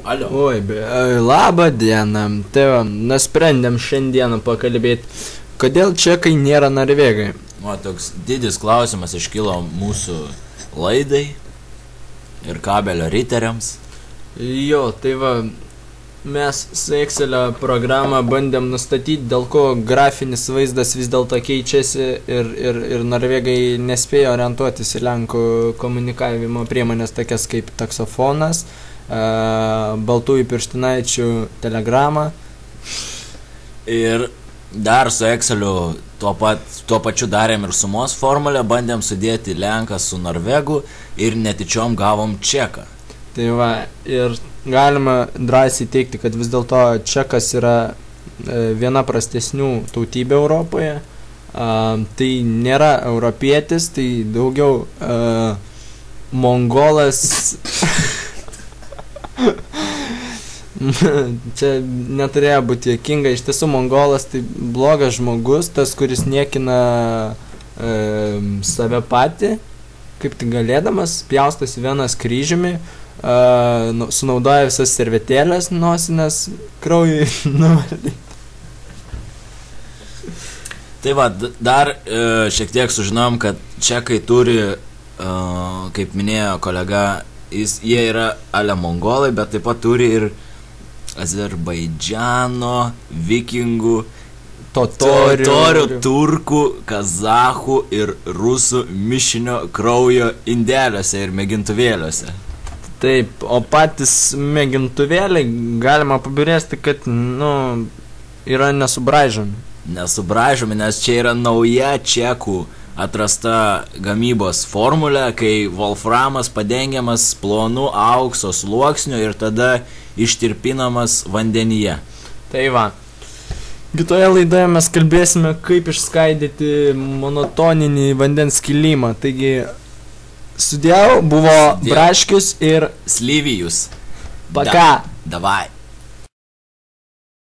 Alio. Oi, labą dieną. Tai va, nusprendėm šiandieną pakalbėti, kodėl čekai nėra norvegai. O, toks didis klausimas iškilo mūsų laidai ir kabelio riteriams. Jo, tai va, mes su Excelio programą bandėm nustatyti, dėl ko grafinis vaizdas vis dėlto keičiasi ir norvegai nespėjo orientuotis į lenkų komunikavimo priemonės tokias kaip taksofonas, baltųjų pirštinaičių telegramą. Ir dar su Exceliu tuo pačiu darėm ir sumos formulę, bandėm sudėti lenką su norvegu ir netyčiom gavom čeką. Tai va, ir galima drąsiai teigti, kad vis dėlto čekas yra viena prastesnių tautybė Europoje. Tai nėra europietis, tai daugiau mongolas. Čia neturėjo būti juokinga, iš tiesų mongolas tai blogas žmogus, tas, kuris niekina save patį, kaip tik galėdamas, pjaustosi vienas kryžiumi, sunaudoja visas servetėlės nosinės kraujui nuvalyti. Tai va, dar šiek tiek sužinom, kad čekai turi, kaip minėjo kolega, jie yra ale mongolai, bet taip pat turi ir Azerbaidžano, vikingų, totorių, turkų, kazachų ir rusų mišinio kraujo indeliuose ir mėgintuvėliuose. Taip, o patys mėgintuvėliai galima pabrėžti, kad, yra nesubraižomi. Nesubraižomi, nes čia yra nauja čekų atrasta gamybos formulė, kai wolframas padengiamas plonu aukso sluoksniu ir tada ištirpinamas vandenyje. Tai va. Kitoje laidoje mes kalbėsime, kaip išskaidyti monotoninį vandens kilimą. Taigi, sudėjau, buvo Braškius ir Slyvijus. Paka. Davai.